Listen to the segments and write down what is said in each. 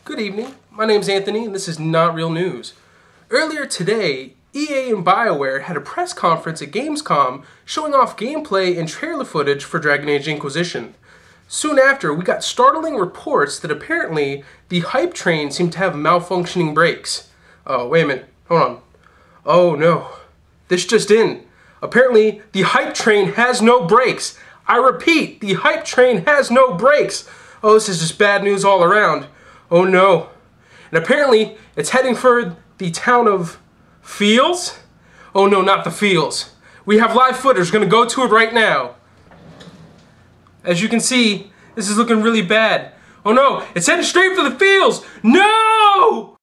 Good evening, my name's Anthony and this is Not Real News. Earlier today, EA and Bioware had a press conference at Gamescom showing off gameplay and trailer footage for Dragon Age Inquisition. Soon after, we got startling reports that apparently the hype train seemed to have malfunctioning brakes. Oh, wait a minute, hold on. Oh no, this just in. Apparently, the hype train has no brakes. I repeat, the hype train has no brakes. Oh, this is just bad news all around. Oh no. And apparently, it's heading for the town of Fields? Oh no, not the Fields. We have live footage, we're gonna go to it right now. As you can see, this is looking really bad. Oh no, it's heading straight for the Fields! No!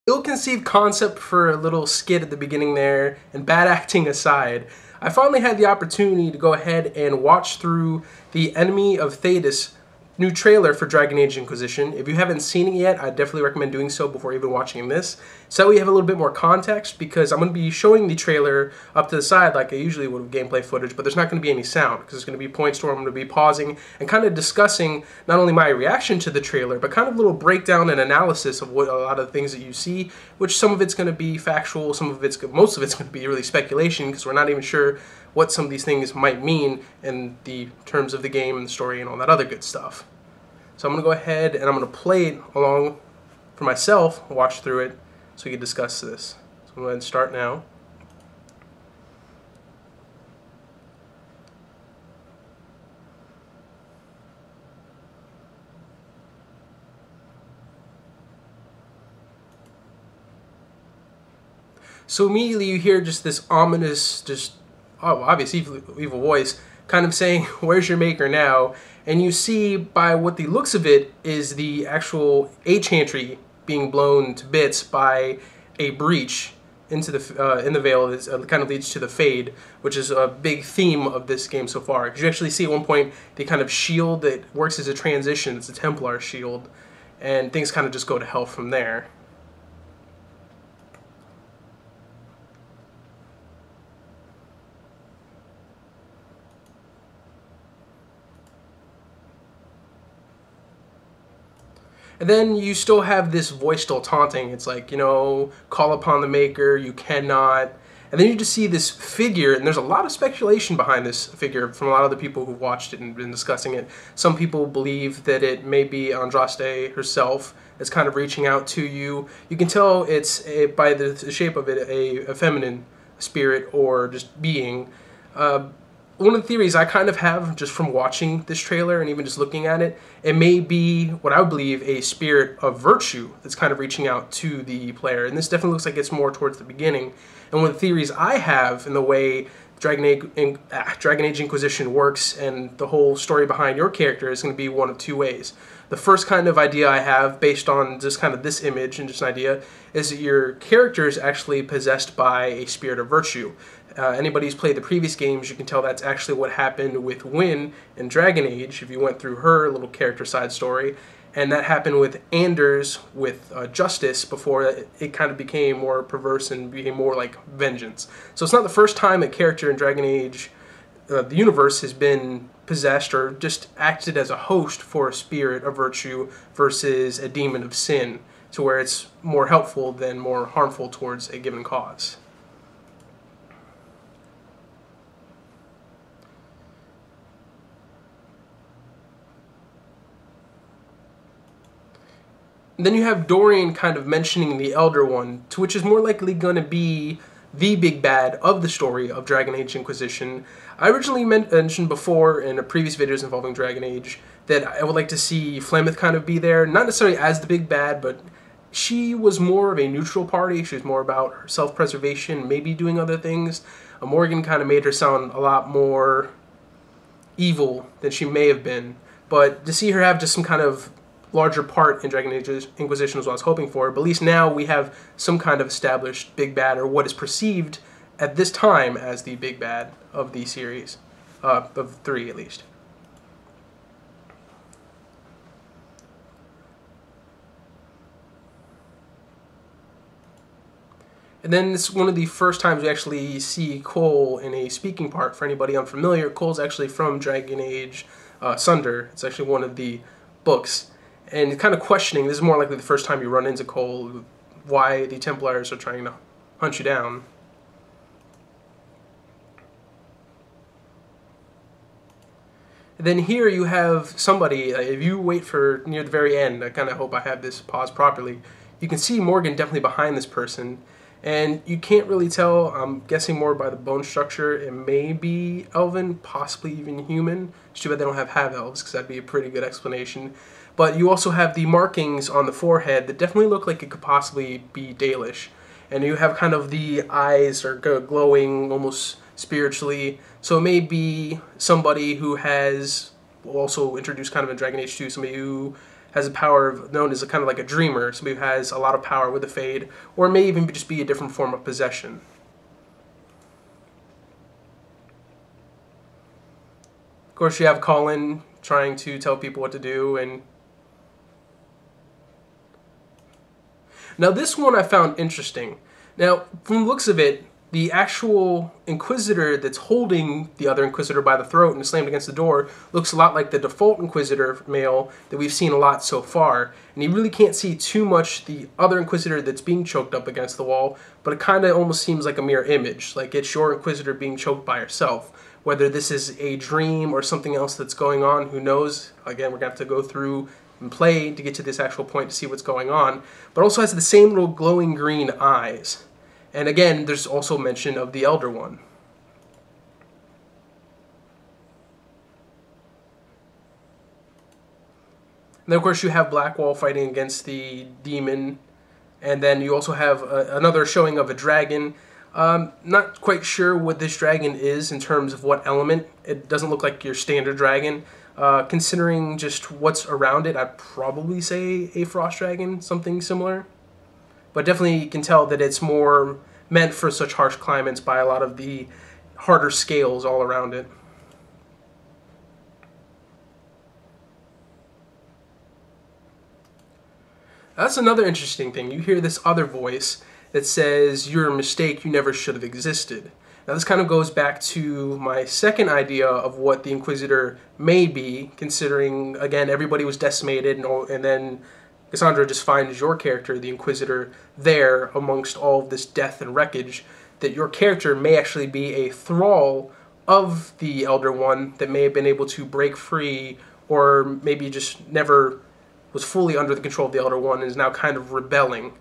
Ill-conceived concept for a little skit at the beginning there, and bad acting aside, I finally had the opportunity to go ahead and watch through the Enemy of Thedas new trailer for Dragon Age Inquisition. If you haven't seen it yet, I definitely recommend doing so before even watching this, so we have a little bit more context, because I'm going to be showing the trailer up to the side like I usually would with gameplay footage, but there's not going to be any sound, because there's going to be points where I'm going to be pausing and kind of discussing not only my reaction to the trailer, but kind of a little breakdown and analysis of what a lot of the things that you see, which some of it's going to be factual, most of it's going to be really speculation, because we're not even sure what some of these things might mean in the terms of the game and the story and all that other good stuff. So I'm going to go ahead and I'm going to play it along for myself, watch through it, so we can discuss this. So I'm going to go ahead and start now. So immediately you hear just this ominous, obvious evil voice kind of saying, "Where's your maker now?" And you see by what the looks of it is the actual chantry being blown to bits by a breach into the in the veil that kind of leads to the fade, which is a big theme of this game so far. Because you actually see at one point the kind of shield that works as a transition. It's a Templar shield, and things kind of just go to hell from there. And then you still have this voice still taunting. It's like, you know, call upon the Maker, you cannot. And then you just see this figure, and there's a lot of speculation behind this figure from a lot of the people who've watched it and been discussing it. Some people believe that it may be Andraste herself that's kind of reaching out to you. You can tell it's, by the shape of it, a feminine spirit or just being. One of the theories I kind of have just from watching this trailer and even just looking at it, it may be what I would believe a spirit of virtue that's kind of reaching out to the player. And this definitely looks like it's more towards the beginning. And one of the theories I have in the way Dragon Age Inquisition works and the whole story behind your character is going to be one of two ways. The first kind of idea I have, based on just kind of this image and just an idea, is that your character is actually possessed by a spirit of virtue. Anybody who's played the previous games, you can tell that's actually what happened with Wynne in Dragon Age, if you went through her little character side story. And that happened with Anders with Justice before it kind of became more perverse and became more like vengeance. So it's not the first time a character in Dragon Age, the universe, has been possessed or just acted as a host for a spirit of virtue versus a demon of sin, to where it's more helpful than more harmful towards a given cause. And then you have Dorian kind of mentioning the Elder One, to which is more likely going to be the big bad of the story of Dragon Age Inquisition. I originally mentioned before in previous videos involving Dragon Age that I would like to see Flameth kind of be there, not necessarily as the big bad, but she was more of a neutral party. She was more about her self-preservation, maybe doing other things. Morgan kind of made her sound a lot more evil than she may have been, but to see her have just some kind of larger part in Dragon Age Inquisition was what I was hoping for, but at least now we have some kind of established big bad, or what is perceived at this time as the big bad of the series, of 3 at least. And then it's one of the first times we actually see Cole in a speaking part. For anybody unfamiliar, Cole's actually from Dragon Age Sunder. It's actually one of the books. And kind of questioning, this is more likely the first time you run into Cole, why the Templars are trying to hunt you down. And then here you have somebody, if you wait for near the very end, I kind of hope I have this paused properly, you can see Morgan definitely behind this person. And you can't really tell, I'm guessing more by the bone structure, it may be elven, possibly even human. It's too bad they don't have half-elves, because that'd be a pretty good explanation. But you also have the markings on the forehead that definitely look like it could possibly be Dalish. And you have kind of the eyes are glowing almost spiritually. So it may be somebody who has, also introduced kind of in Dragon Age 2, somebody who has a power known as a kind of like a dreamer, somebody who has a lot of power with the Fade, or it may even just be a different form of possession. Of course, you have Colin trying to tell people what to do, and now this one I found interesting. Now, from the looks of it, the actual Inquisitor that's holding the other Inquisitor by the throat and slammed against the door looks a lot like the default Inquisitor male that we've seen a lot so far. And you really can't see too much the other Inquisitor that's being choked up against the wall, but it kind of almost seems like a mirror image, like it's your Inquisitor being choked by herself. Whether this is a dream or something else that's going on, who knows? Again, we're going to have to go through and play to get to this actual point to see what's going on. But it also has the same little glowing green eyes. And again, there's also mention of the Elder One. And then, of course, you have Blackwall fighting against the demon. And then you also have another showing of a dragon. Not quite sure what this dragon is in terms of what element. It doesn't look like your standard dragon. Considering just what's around it, I'd probably say a frost dragon, something similar. But definitely you can tell that it's more meant for such harsh climates by a lot of the harder scales all around it. That's another interesting thing. You hear this other voice that says, "You're a mistake, you never should have existed." Now this kind of goes back to my second idea of what the Inquisitor may be, considering, again, everybody was decimated, and then Cassandra just finds your character, the Inquisitor, there amongst all of this death and wreckage, that your character may actually be a thrall of the Elder One that may have been able to break free, or maybe just never was fully under the control of the Elder One and is now kind of rebelling.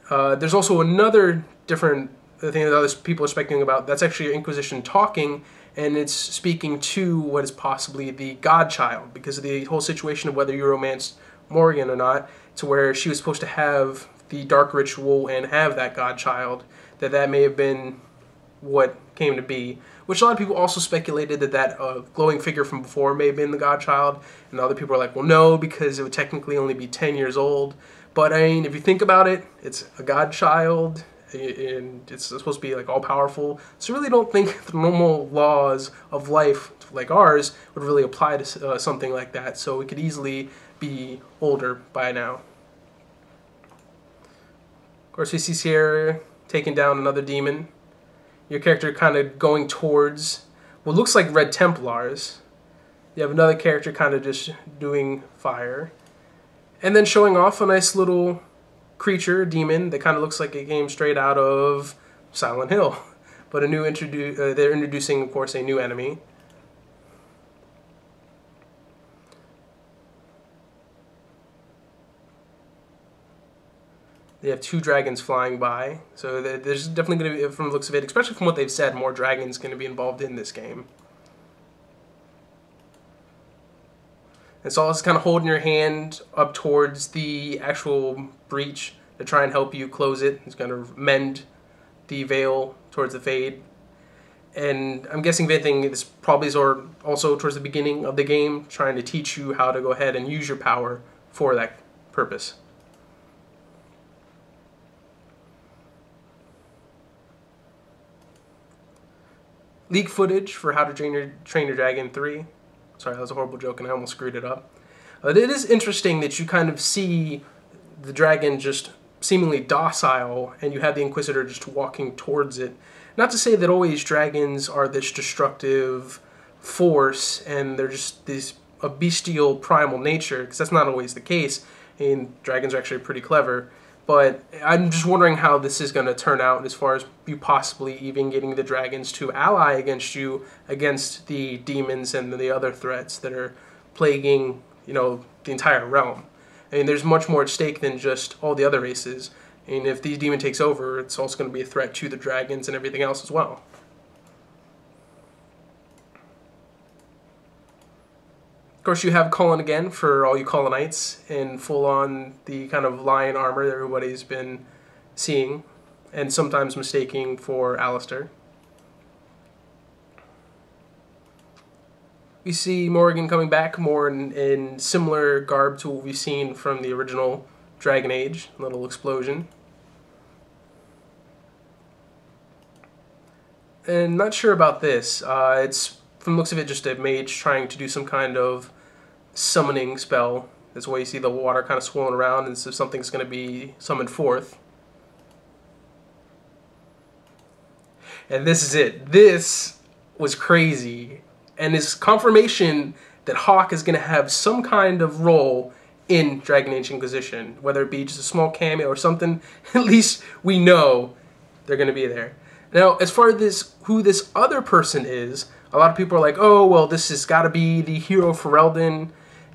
There's also another different thing that other people are speculating about. That's actually Inquisition talking, and it's speaking to what is possibly the Godchild, because of the whole situation of whether you romanced Morgan or not, to where she was supposed to have the dark ritual and have that Godchild, that may have been what came to be. Which a lot of people also speculated that glowing figure from before may have been the Godchild, and other people are like, well, no, because it would technically only be 10 years old. But I mean, if you think about it, it's a Godchild, and it's supposed to be like all-powerful. So I really don't think the normal laws of life, like ours, would really apply to something like that. So it could easily be older by now. Of course, we see Sierra taking down another demon. Your character kind of going towards what looks like Red Templars. You have another character kind of just doing fire. And then showing off a nice little creature, demon, that kind of looks like it came straight out of Silent Hill. But a new they're introducing, of course, a new enemy. They have two dragons flying by, so there's definitely going to be, from the looks of it, especially from what they've said, more dragons going to be involved in this game. And so it's kind of holding your hand up towards the actual breach to try and help you close it. It's going to mend the veil towards the Fade. And I'm guessing this probably is also towards the beginning of the game, trying to teach you how to go ahead and use your power for that purpose. Leak footage for How to Train Your Dragon 3. Sorry, that was a horrible joke and I almost screwed it up. It is interesting that you kind of see the dragon just seemingly docile, and you have the Inquisitor just walking towards it. Not to say that always dragons are this destructive force and they're just a bestial primal nature, because that's not always the case. I mean, dragons are actually pretty clever. But I'm just wondering how this is going to turn out as far as you possibly even getting the dragons to ally against you, against the demons and the other threats that are plaguing, the entire realm. I mean, there's much more at stake than just all the other races. I mean, if the demon takes over, it's also going to be a threat to the dragons and everything else as well. Of course, you have Cullen again for all you Cullenites in full-on the kind of lion armor that everybody's been seeing and sometimes mistaking for Alistair. We see Morrigan coming back more in similar garb to what we've seen from the original Dragon Age, little explosion. And not sure about this. It's, from the looks of it, just a mage trying to do some kind of summoning spell. That's why you see the water kind of swirling around, and so something's going to be summoned forth. And this is it. This was crazy. And it's confirmation that Hawke is going to have some kind of role in Dragon Age Inquisition. Whether it be just a small cameo or something, at least we know they're going to be there. Now, as far as who this other person is, a lot of people are like, oh, well, this has got to be the hero Ferelden.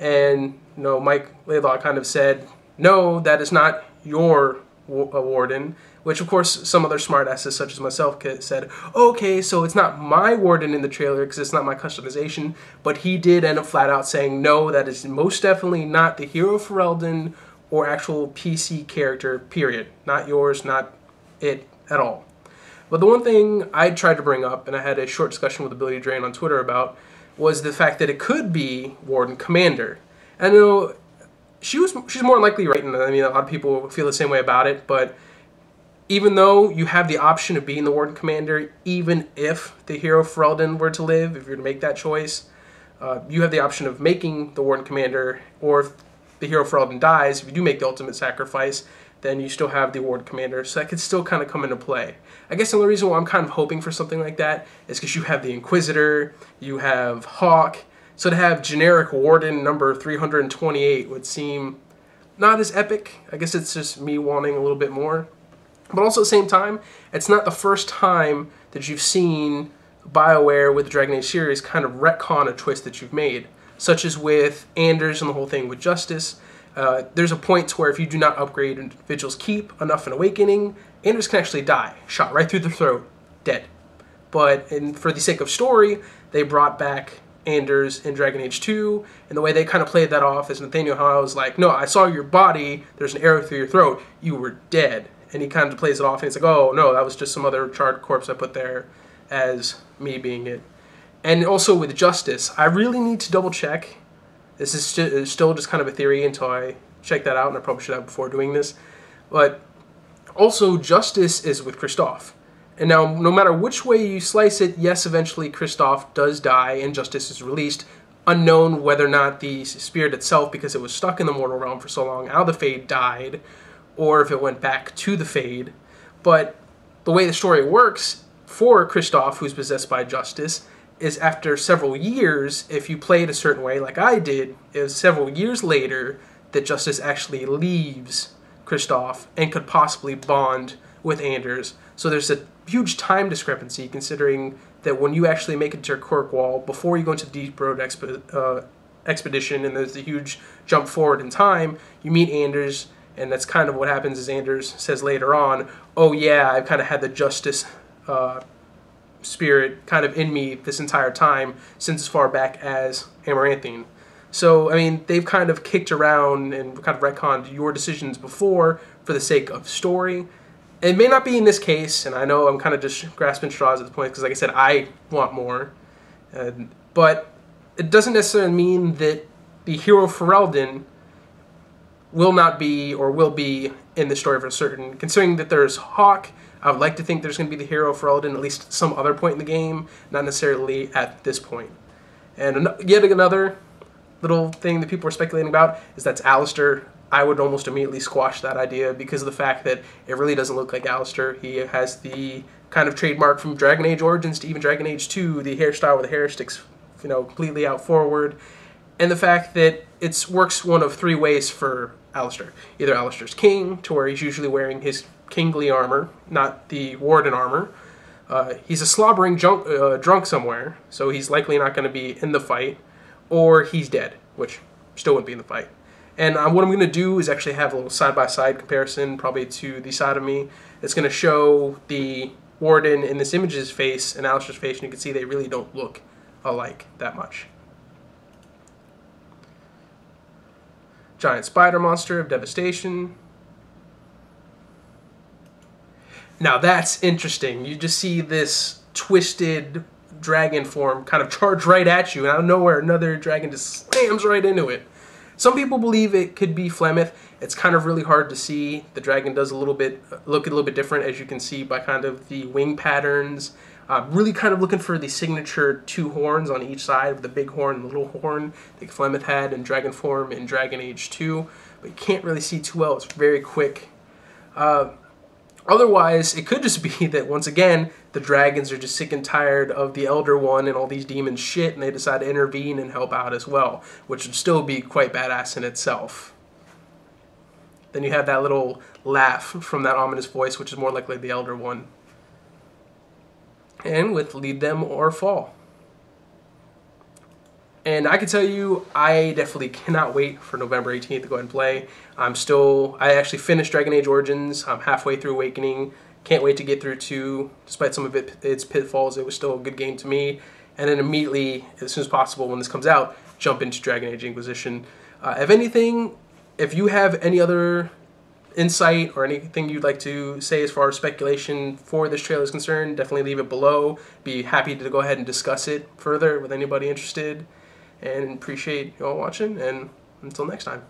And, Mike Laidlaw kind of said, no, that is not your warden. Which, of course, some other smartasses, such as myself, said, okay, so it's not my warden in the trailer because it's not my customization. But he did end up flat out saying, no, that is most definitely not the hero Ferelden or actual PC character, period. Not yours, not it at all. But the one thing I tried to bring up, and I had a short discussion with Ability Drain on Twitter about, was the fact that it could be Warden Commander. And I know she's more likely right, and I mean, a lot of people feel the same way about it, but even though you have the option of being the Warden Commander, even if the hero Ferelden were to live, if you're to make that choice, you have the option of making the Warden Commander, or if the hero Ferelden dies, if you do make the ultimate sacrifice, then you still have the Warden Commander, so that could still kind of come into play. I guess the only reason why I'm kind of hoping for something like that is because you have the Inquisitor, you have Hawke, so to have generic Warden number 328 would seem not as epic. I guess it's just me wanting a little bit more. But also at the same time, it's not the first time that you've seen Bioware with the Dragon Age series kind of retcon a twist that you've made, such as with Anders and the whole thing with Justice. There's a point where if you do not upgrade Vigil's Keep enough in Awakening, Anders can actually die, shot right through the throat, dead. But for the sake of story, they brought back Anders in Dragon Age 2, and the way they kind of played that off is Nathaniel Howe was like, no, I saw your body, there's an arrow through your throat, you were dead. And he kind of plays it off, and he's like, oh, no, that was just some other charred corpse I put there as me being it. And also with Justice, I really need to double check. This is still just kind of a theory until I check that out, and I probably should have before doing this. But also, Justice is with Christoph. And now, no matter which way you slice it, yes, eventually Christoph does die, and Justice is released. Unknown whether or not the spirit itself, because it was stuck in the mortal realm for so long, out of the Fade died, or if it went back to the Fade. But the way the story works for Christoph, who's possessed by Justice, is after several years, if you play it a certain way like I did, it was several years later that Justice actually leaves Christoph and could possibly bond with Anders. So there's a huge time discrepancy, considering that when you actually make it to Kirkwall, before you go into the Deep Road expedition, and there's a huge jump forward in time, you meet Anders. And that's kind of what happens, is Anders says later on, oh yeah, I've kind of had the Justice spirit kind of in me this entire time, since as far back as Amaranthine. So, I mean, they've kind of kicked around and kind of retconned your decisions before for the sake of story. It may not be in this case, and I know I'm kind of just grasping straws at this point, because like I said, I want more. But it doesn't necessarily mean that the hero Ferelden will not be or will be in the story for certain. Considering that there's Hawke, I would like to think there's going to be the hero Ferelden at least some other point in the game, not necessarily at this point. And yet another little thing that people are speculating about is that's Alistair I would almost immediately squash that idea because of the fact that it really doesn't look like Alistair. He has the kind of trademark from Dragon Age Origins to even Dragon Age 2, the hairstyle where the hair sticks, completely out forward. And the fact that it works one of three ways for Alistair. Either Alistair's king, to where he's usually wearing his kingly armor, not the Warden armor. He's a slobbering drunk somewhere, so he's likely not going to be in the fight. Or he's dead, which still wouldn't be in the fight. And what I'm going to do is actually have a little side-by-side comparison, probably to the side of me. It's going to show the Warden in this image's face and Alistair's face, and you can see they really don't look alike that much. Giant spider monster of devastation. Now that's interesting. You just see this twisted dragon form kind of charge right at you, and out of nowhere another dragon just slams right into it. Some people believe it could be Flemeth. It's kind of really hard to see. The dragon does look a little bit different, as you can see by kind of the wing patterns. Really kind of looking for the signature two horns on each side, with the big horn and the little horn that Flemeth had in dragon form in Dragon Age 2. But you can't really see too well. It's very quick. Otherwise, it could just be that, once again, the dragons are just sick and tired of the Elder One and all these demons shit, and they decide to intervene and help out as well, which would still be quite badass in itself. Then you have that little laugh from that ominous voice, which is more likely the Elder One. And with lead them or fall. And I can tell you, I definitely cannot wait for November 18th to go ahead and play. I actually finished Dragon Age Origins. I'm halfway through Awakening. Can't wait to get through 2. Despite some of its pitfalls, it was still a good game to me. And then immediately, as soon as possible when this comes out, jump into Dragon Age Inquisition. If anything, if you have any other insight or anything you'd like to say as far as speculation for this trailer is concerned, definitely leave it below. Be happy to go ahead and discuss it further with anybody interested. And appreciate you all watching, and until next time.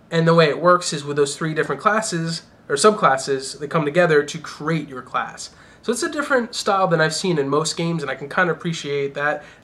And the way it works is with those 3 different classes, or subclasses, that come together to create your class. So it's a different style than I've seen in most games, and I can kind of appreciate that.